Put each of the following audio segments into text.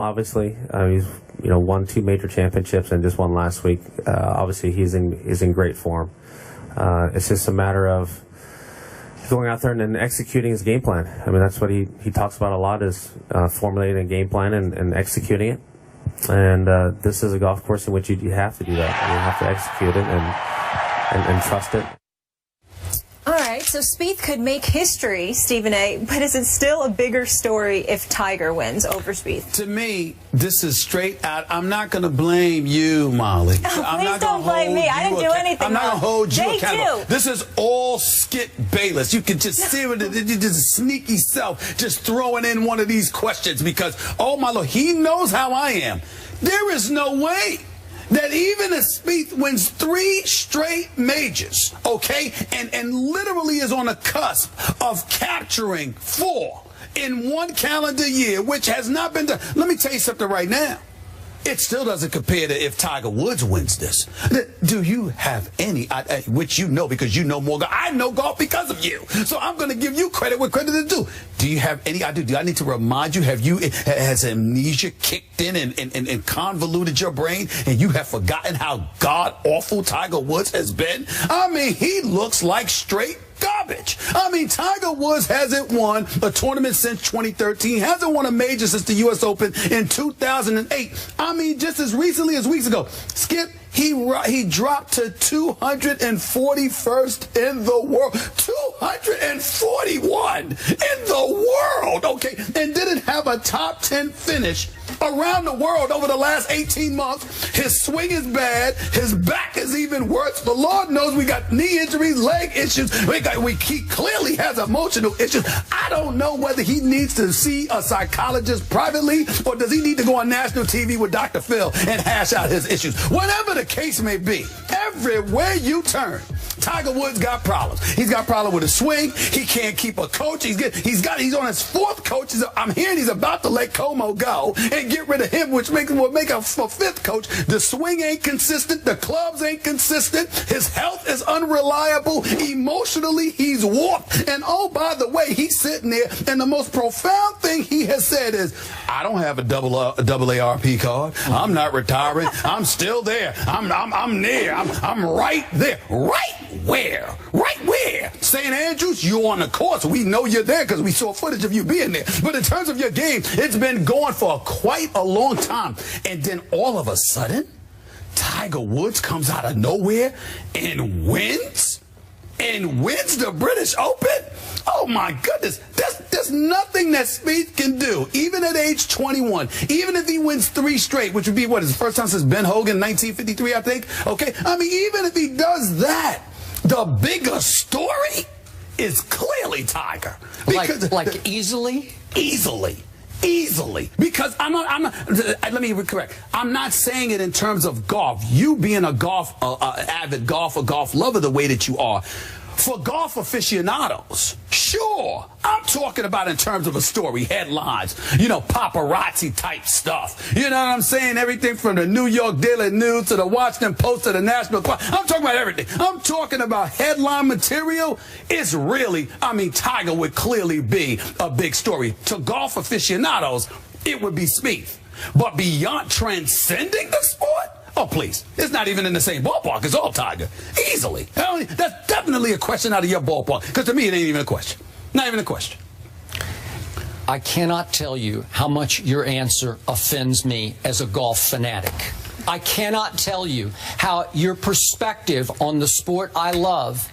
Obviously, he's won 2 major championships and just won last week. Obviously, he's in great form. It's just a matter of going out there and executing his game plan. I mean, that's what he talks about a lot, is formulating a game plan and executing it. And this is a golf course in which you have to do that. You have to execute it and trust it. All right, so Spieth could make history, Stephen A., but is it still a bigger story if Tiger wins over Spieth? To me, this is straight out. I'm not going to blame you, Molly. Please don't blame me. I didn't do anything I'm not going to hold you accountable. Do. This is all Skip Bayless. You can just see it, just sneaky self, just throwing in one of these questions because, oh my Lord, he knows how I am. There is no way that even if Spieth wins 3 straight majors, okay, and literally is on the cusp of capturing 4 in 1 calendar year, which has not been done. Let me tell you something right now. It still doesn't compare to if Tiger Woods wins this. Do you have any, which you know because you know more golf. I know golf because of you. So I'm going to give you credit where credit is due. Do you have any idea? Do I need to remind you? Has amnesia kicked in and convoluted your brain and you have forgotten how god-awful Tiger Woods has been? I mean, he looks like straight garbage. I mean, Tiger Woods hasn't won a tournament since 2013, hasn't won a major since the U.S. Open in 2008. I mean, just as recently as weeks ago, Skip, he dropped to 241st in the world. 241 in the world, okay, and didn't have a top 10 finish around the world over the last 18 months. His swing is bad. His back is even worse. The Lord knows we got knee injuries, leg issues. He clearly has emotional issues. I don't know whether he needs to see a psychologist privately or does he need to go on national TV with Dr. Phil and hash out his issues. Whatever the case may be, everywhere you turn, Tiger Woods got problems. He's got problems with his swing. He can't keep a coach. He's on his 4th coach. I'm hearing he's about to let Como go and get rid of him, which will make a 5th coach. The swing ain't consistent. The clubs ain't consistent. His health is unreliable. Emotionally, he's warped. And oh, by the way, he's sitting there, and the most profound thing he has said is, I don't have a double ARP card. I'm not retiring. I'm still there. I'm near. I'm right there. Right where? Right where? St. Andrews, you're on the course. We know you're there because we saw footage of you being there. But in terms of your game, it's been going for quite a long time. And then all of a sudden, Tiger Woods comes out of nowhere and wins? And wins the British Open? Oh, my goodness. There's nothing that Spieth can do, even at age 21, even if he wins 3 straight, which would be, what, his first time since Ben Hogan in 1953, I think? Okay? I mean, even if he does that, the bigger story is clearly Tiger. Because, like easily? Easily. Because I'm not, let me correct. I'm not saying it in terms of golf. You being a avid golfer, golf lover the way that you are. For golf aficionados, sure. I'm talking about in terms of a story, headlines, paparazzi type stuff. You know what I'm saying? Everything from the New York Daily News to the Washington Post to the National. I'm talking about everything. I'm talking about headline material. It's really, Tiger would clearly be a big story. To golf aficionados, it would be Spieth. But beyond transcending the sport, oh, please. It's not even in the same ballpark as all Tiger. Easily. That's definitely a question out of your ballpark. Because to me, it ain't even a question. Not even a question. I cannot tell you how much your answer offends me as a golf fanatic. I cannot tell you how your perspective on the sport I love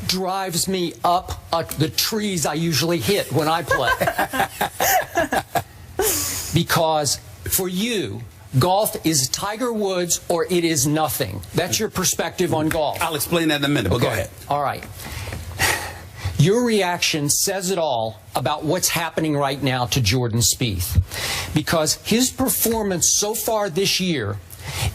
drives me up the trees I usually hit when I play. Because for you, golf is Tiger Woods or it is nothing. That's your perspective on golf. I'll explain that in a minute, but go ahead. All right. Your reaction says it all about what's happening right now to Jordan Spieth. Because his performance so far this year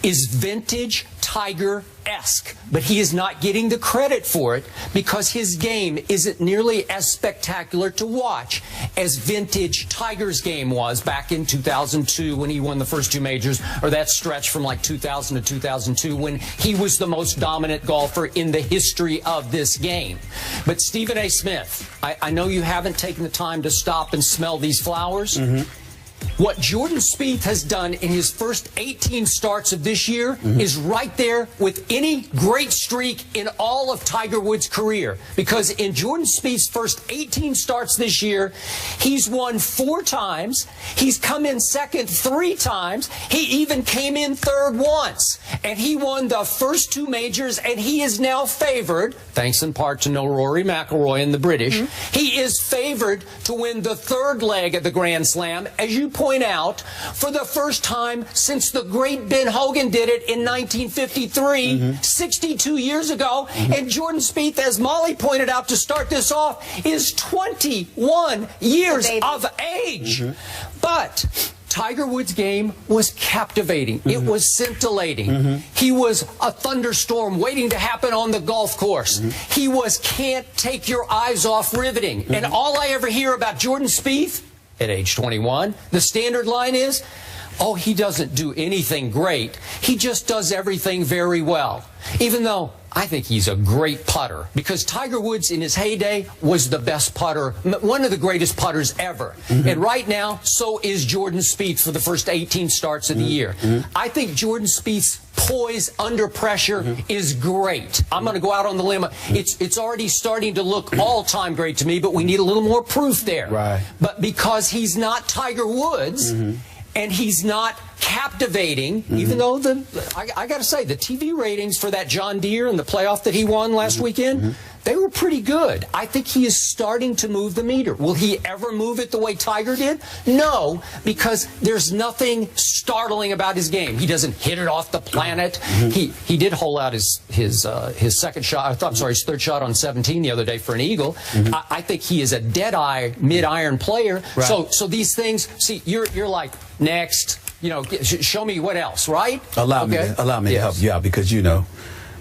is vintage Tiger-esque, but he is not getting the credit for it because his game isn't nearly as spectacular to watch as vintage Tiger's game was back in 2002 when he won the first 2 majors, or that stretch from like 2000 to 2002 when he was the most dominant golfer in the history of this game. But Stephen A. Smith, I know you haven't taken the time to stop and smell these flowers. What Jordan Spieth has done in his first 18 starts of this year is right there with any great streak in all of Tiger Woods' career. Because in Jordan Spieth's first 18 starts this year, he's won 4 times. He's come in second 3 times. He even came in third once. And he won the first 2 majors, and he is now favored, thanks in part to no Rory McIlroy and the British, he is favored to win the 3rd leg of the Grand Slam, as you point out, for the first time since the great Ben Hogan did it in 1953, 62 years ago. And Jordan Spieth, as Molly pointed out to start this off, is 21 years of age. But Tiger Woods' game was captivating. It was scintillating. He was a thunderstorm waiting to happen on the golf course. He was can't take your eyes off riveting. And all I ever hear about Jordan Spieth at age 21, the standard line is, oh, he doesn't do anything great. He just does everything very well. Even though I think he's a great putter, because Tiger Woods in his heyday was the best putter, one of the greatest putters ever. And right now, so is Jordan Spieth for the first 18 starts of the year. I think Jordan Spieth's poise under pressure is great. I'm going to go out on the limb. It's already starting to look all-time great to me, but we need a little more proof there. Right. But because he's not Tiger Woods, and he's not captivating, even though I got to say, the TV ratings for that John Deere and the playoff that he won last weekend, they were pretty good. I think he is starting to move the meter. Will he ever move it the way Tiger did? No, because there's nothing startling about his game. He doesn't hit it off the planet. He did hole out his second shot, I'm sorry, his 3rd shot on 17 the other day for an eagle. I think he is a dead-eye, mid-iron player. Right. So these things, see, you're like, next, you know, show me what else, right? Allow me to help you out, because, you know,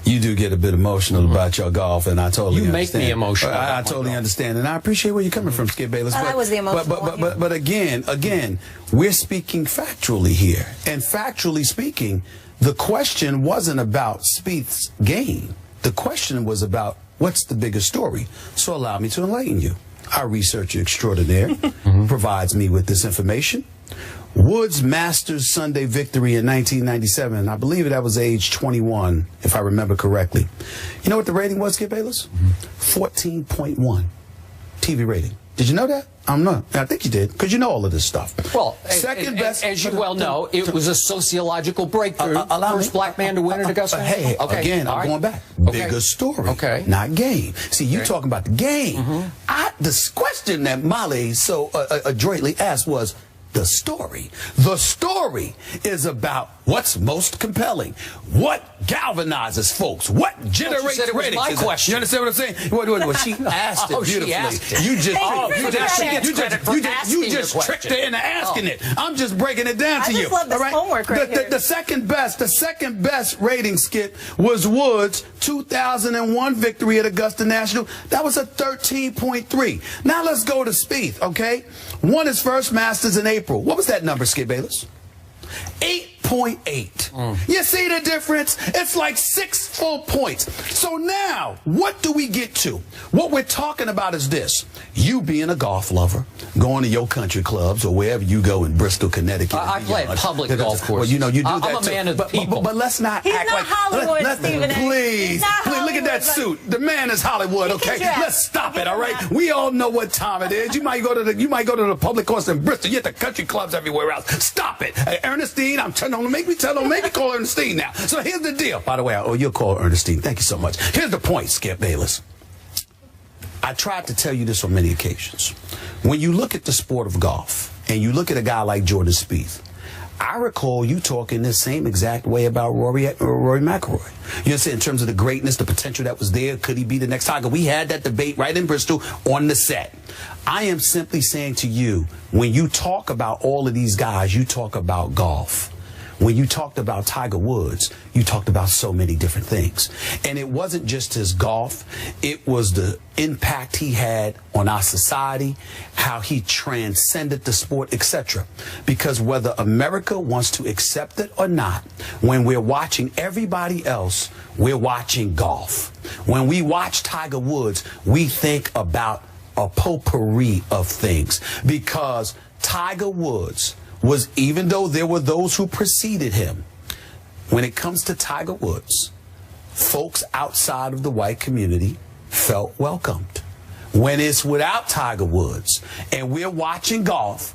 you do get a bit emotional about your golf, and I totally understand. You make me emotional. I totally understand, and I appreciate where you're coming from, Skip Bayless. Well, that was the emotional one. But again, we're speaking factually here, and factually speaking, the question wasn't about Spieth's game. The question was about what's the bigger story. So allow me to enlighten you. Our researcher extraordinaire provides me with this information. Woods' Masters Sunday victory in 1997. I believe that was age 21, if I remember correctly. You know what the rating was, Skip Bayless? 14.1 TV rating. Did you know that? I think you did, because you know all of this stuff. Well, second best, as you well know, it was a sociological breakthrough. First black man to win at Augusta. Hey, again, I'm going back. Bigger story, not game. See, you talking about the game. The question that Molly so adroitly asked was, the story. The story is about what's most compelling, what galvanizes folks, what generates ratings. My question. You understand what I'm saying? What she asked it beautifully. She asked it. You just tricked her into asking it. I'm just breaking it down to you. I just love this homework right here. The second best rating, Skip, was Woods' 2001 victory at Augusta National. That was a 13.3. Now let's go to Spieth, okay? Won his first Masters in April. What was that number, Skip Bayless? 8.8. You see the difference? It's like 6 full points. So now, what do we get to? What we're talking about is this. You being a golf lover, going to your country clubs or wherever you go in Bristol, Connecticut. I play at public golf courses. Well, you know, you do that I'm a man of the people. But let's not He's act not like... Hollywood, Stephen A. Please, look at that suit. The man is Hollywood, okay? Let's stop it, all right? We all know what time it is. You might go to the public course in Bristol. You at the country clubs everywhere else. Stop it. Hey, Ernestine, don't make me call Ernestine now. So here's the deal. By the way, you'll call Ernestine. Thank you so much. Here's the point, Skip Bayless. I tried to tell you this on many occasions. When you look at the sport of golf and you look at a guy like Jordan Spieth, I recall you talking the same exact way about Rory McIlroy. You know, in terms of the greatness, the potential that was there. Could he be the next Tiger? We had that debate right in Bristol on the set. I am simply saying to you, when you talk about all of these guys, you talk about golf. When you talked about Tiger Woods, you talked about so many different things. And it wasn't just his golf. It was the impact he had on our society, how he transcended the sport, etc. Because whether America wants to accept it or not, when we're watching everybody else, we're watching golf. When we watch Tiger Woods, we think about a potpourri of things. Because Tiger Woods was, even though there were those who preceded him, when it comes to Tiger Woods, folks outside of the white community felt welcomed. When it's without Tiger Woods and we're watching golf,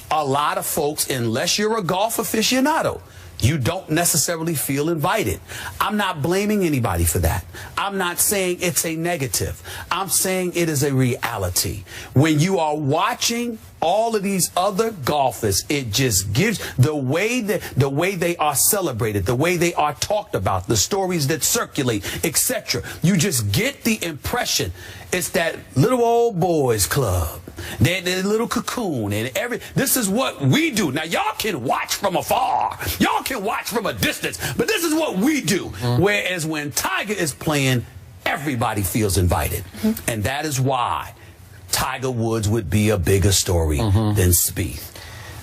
a lot of folks, unless you're a golf aficionado, you don't necessarily feel invited. I'm not blaming anybody for that. I'm not saying it's a negative. I'm saying it is a reality. When you are watching all of these other golfers, it just gives the way they are celebrated, the way they are talked about, the stories that circulate, etc. You just get the impression it's that little old boys club, that little cocoon, and this is what we do. Now y'all can watch from afar, y'all can watch from a distance, but this is what we do. Whereas when Tiger is playing, everybody feels invited, and that is why Tiger Woods would be a bigger story than Spieth.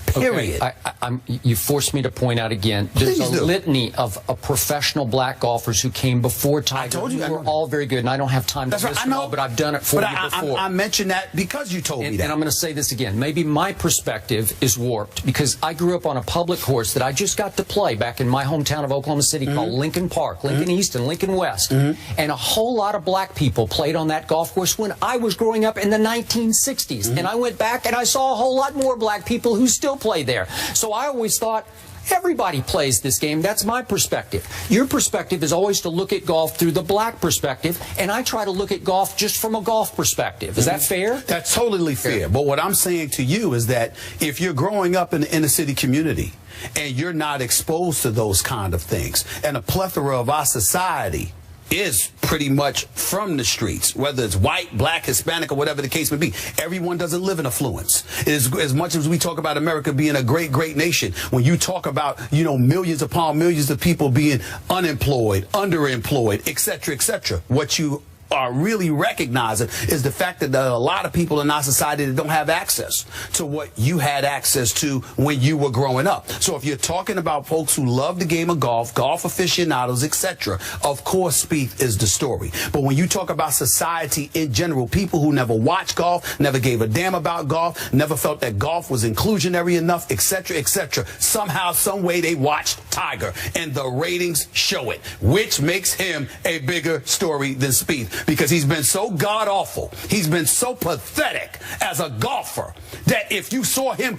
Period. Okay. You forced me to point out again, there's a litany of professional black golfers who came before Tiger. I told you, who were all very good, and I don't have time to list them all, but I've done it for you before. I mentioned that because you told me that. And I'm going to say this again. Maybe my perspective is warped because I grew up on a public course that I just got to play back in my hometown of Oklahoma City called Lincoln Park, Lincoln East and Lincoln West. And a whole lot of black people played on that golf course when I was growing up in the 1960s. And I went back and I saw a whole lot more black people who still play there. So I always thought everybody plays this game. That's my perspective. Your perspective is always to look at golf through the black perspective, and I try to look at golf just from a golf perspective. Is that fair? That's totally fair. But what I'm saying to you is that if you're growing up in the inner city community and you're not exposed to those kind of things, and a plethora of our society is pretty much from the streets, whether it's white, black, Hispanic, or whatever the case may be. Everyone doesn't live in affluence. As much as we talk about America being a great, great nation, when you talk about, millions upon millions of people being unemployed, underemployed, etc., what you are really recognizing is the fact that there are a lot of people in our society that don't have access to what you had access to when you were growing up. So if you're talking about folks who love the game of golf, golf aficionados, etc., of course Spieth is the story. But when you talk about society in general, people who never watched golf, never gave a damn about golf, never felt that golf was inclusionary enough, etc., somehow, some way they watched Tiger, and the ratings show it, which makes him a bigger story than Spieth. Because he's been so god-awful, he's been so pathetic as a golfer, that if you saw him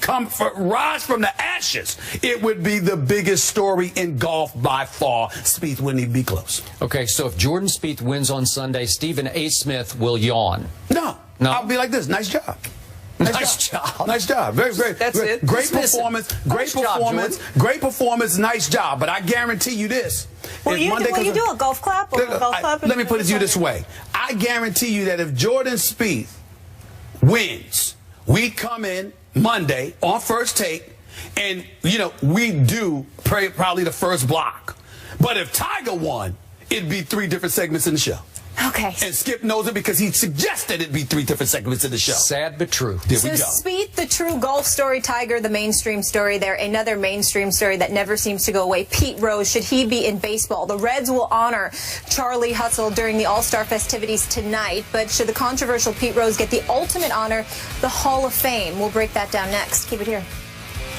rise from the ashes, it would be the biggest story in golf by far. Spieth wouldn't even be close. Okay, so if Jordan Spieth wins on Sunday, Stephen A. Smith will yawn. No. I'll be like this. Nice job. Nice job. Nice job. Very, very. That's it. Great performance. Great performance. Great performance. Nice job. But I guarantee you this. Will you do a golf clap or a golf clap? Let me put it to you this way. I guarantee you that if Jordan Spieth wins, we come in Monday on First Take, and we do probably the first block. But if Tiger won, it'd be 3 different segments in the show. Okay. And Skip knows it because he suggested it'd be 3 different segments in the show. Sad but true. There we go. Spieth, the true golf story, Tiger, the mainstream story there. Another mainstream story that never seems to go away. Pete Rose, should he be in baseball? The Reds will honor Charlie Hustle during the All-Star festivities tonight, but should the controversial Pete Rose get the ultimate honor, the Hall of Fame? We'll break that down next. Keep it here.